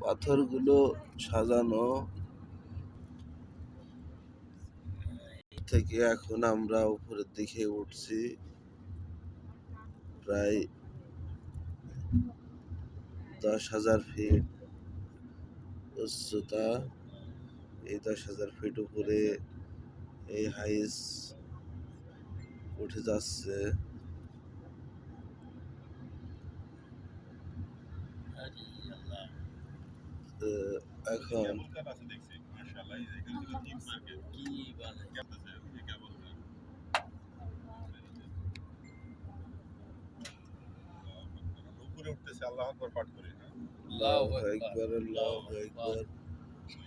পাথরগুলো সাজানো থেকে এখন আমরা উপরের দিকে উঠছি। প্রায় 10,000 ফিট উচ্চতা। এই 10,000 ফিট উপরে এই হাইস উঠে যাচ্ছে। এখন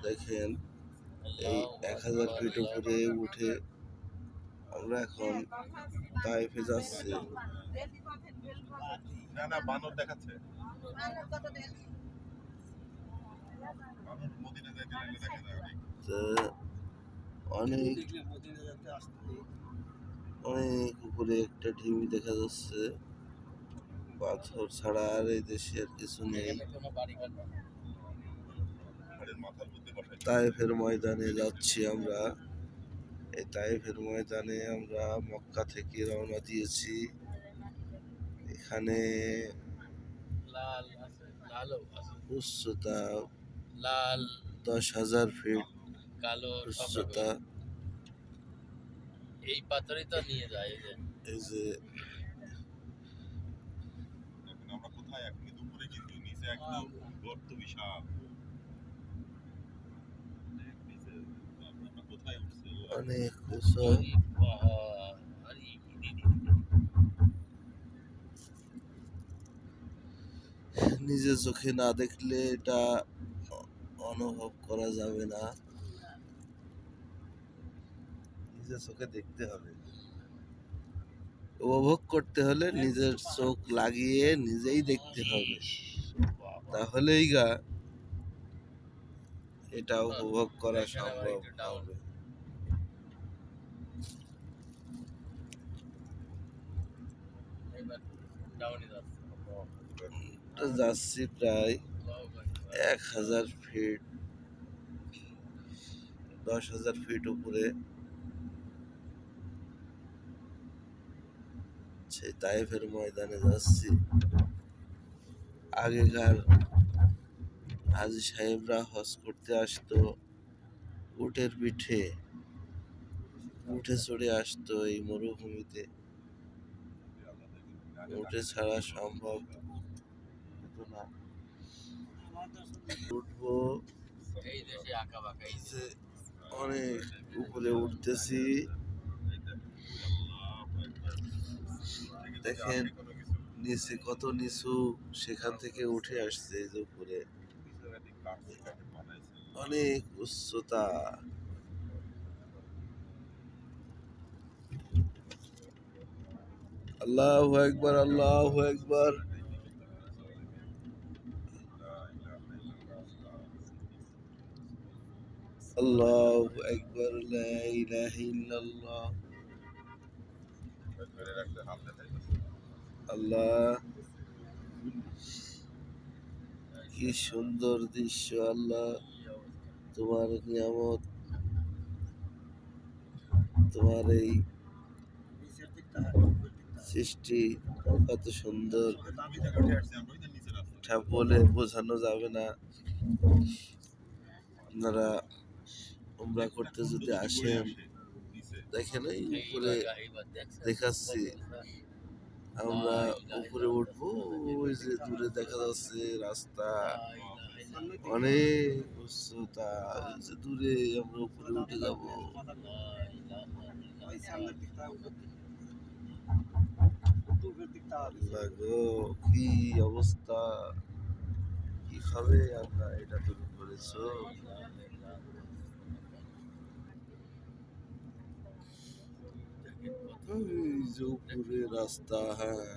দেখেন এই 1000 ফিট উপরে উঠে আমরা এখন তায়েফে যাচ্ছি। অনেক উপরে একটা ঢিউ দেখা যাচ্ছে। পাথর ছাড়া আর এই দেশে আর কিছু নেই। তায়েফের ময়দানে যাচ্ছি আমরা। এই তায়েফের ময়দানে আমরা মক্কা থেকে রওনা দিয়েছি। এখানে উচ্চতা 10,000 ফিট উচ্চতা। এই পাথরই তো নিয়ে যায়। এই যে আমরা কোথায় এখন দুপুরে কিন্তু নিচে একদম গর্ত বিশাল। অনেক উঁচু। নিজের চোখে না দেখলে এটা অনুভব করা যাবে না। নিজের চোখে দেখতে হবে। উপভোগ করতে হলে নিজের চোখ লাগিয়ে নিজেই দেখতে হবে, তাহলেই এটা উপভোগ করা সম্ভব হবে। যাচ্ছি প্রায় 1000 ফিট 10,000 ফিট উপরে। সেই তায়েফের ময়দানে যাচ্ছি। আগেকার হাজী সাহেবরা হজ করতে আসতো উটের পিঠে, উঠে চড়ে আসতো এই মরুভূমিতে। উঠে ছাড়া সম্ভব হতো না। উঠবো, অনেক উপরে উঠতেছি। দেখেন নিচে কত নিচু, সেখান থেকে উঠে আসছে এই যে উপরে। অনেক উচ্চতা। আল্লাহু আকবার, আল্লাহু আকবার। আল্লাহু আকবার, লা ইলাহা ইল্লাল্লাহ। আল্লাহ, কি সুন্দর দৃশ্য। আল্লাহ, তোমার নিয়ামত, তোমার এই সৃষ্টি কত সুন্দর, বলে বোঝানো যাবে না। আপনারা উমরা করতে যদি আসেন, দেখেন এই উপরে দেখাচ্ছি। আমরা উপরে উঠবো, ওই যে দূরে দেখা যাচ্ছে রাস্তা, অনেক উচ্চতা। যে দূরে আমরা উপরে উঠে যাব। কি অবস্থা, কিভাবে আমরা এটা তুমি করেছো। যে উপরে রাস্তা, হ্যাঁ,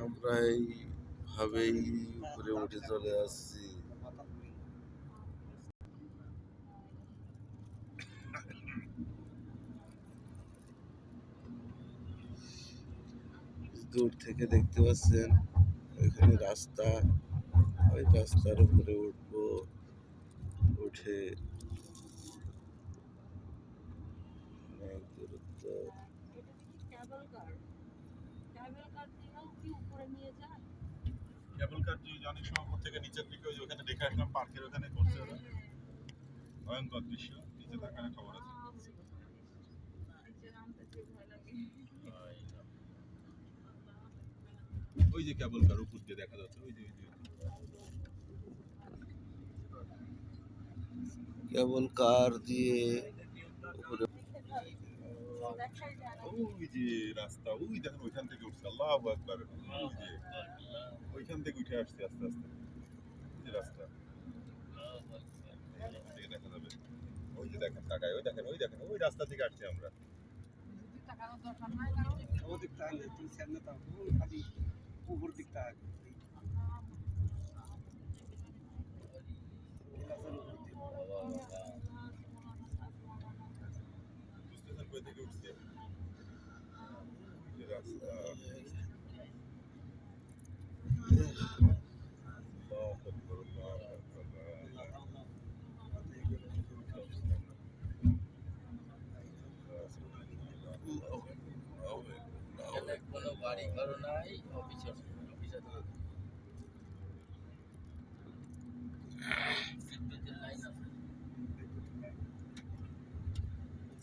আমরা এইভাবেই উপরে উঠে চলে আসছি। দূর থেকে দেখতে পাচ্ছেন এখানে রাস্তা, ওই রাস্তার উপরে উঠবো, উঠে অনেক দূরত্ব। কেবল কার যে অনেক সময় উপর থেকে নিচের দিকে ওই যে ওখানে দেখে আসলাম পার্কের ওখানে করছে ওরা ভয়ঙ্কর দৃশ্য নিচে তাকালে খবর আছে ওই যে কেবল কার উপর দিয়ে দেখা যাচ্ছে ওই যে কেবল কার দিয়ে উপরে ওই যে রাস্তা ওই দেখেন ওইখান থেকে উঠছে আল্লাহ আকবার ওই যে ওইখান থেকে উঠে আসছে আস্তে আস্তে ওই যে রাস্তা ওইখান থেকে দেখা যাবে ওই যে দেখেন তাকায় ওই দেখেন ওই রাস্তা থেকে আসছি আমরা ওদিক তাহলে তুই সামনে তাও খালি উপর দিক তাক বুঝতেছেন কই থেকে উঠছে ওই যে রাস্তা আল্লাহু আকবার আল্লাহু আকবার এখানে কোনো বাড়ি ঘর নাই, অফিসের বিদ্যুতের লাইন আছে।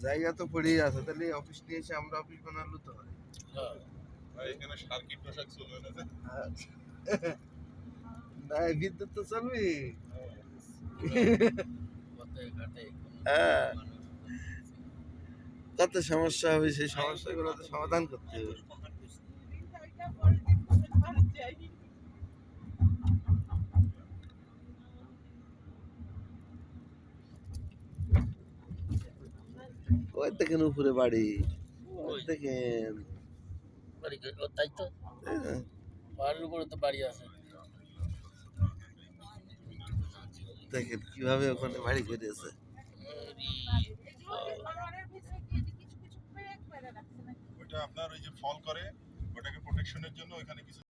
জায়গা তো পড়েই আছে, তাহলে অফিস নিয়ে এসে আমরা অফিস বানালো তো হয়। হ্যাঁ, ভাই এখানে সার কীটনাশক চলবে না যে না, বিদ্যুৎ তো চলবে। পথে ঘাটে হ্যাঁ, কত সমস্যা হবে, সেই সমস্যাগুলো তো সমাধান করতে হবে। ওই দেখেন উপরে বাড়ি, ওই দেখেন। বাড়ি ও তাই তো হ্যাঁ, পাহাড়ের উপরে তো বাড়ি আছে। দেখেন কিভাবে ওখানে বাড়ি করেছে। ওইটা আপনার ওই যে ফল করে ওটাকে প্রোটেকশনের জন্য ওইখানে কিছু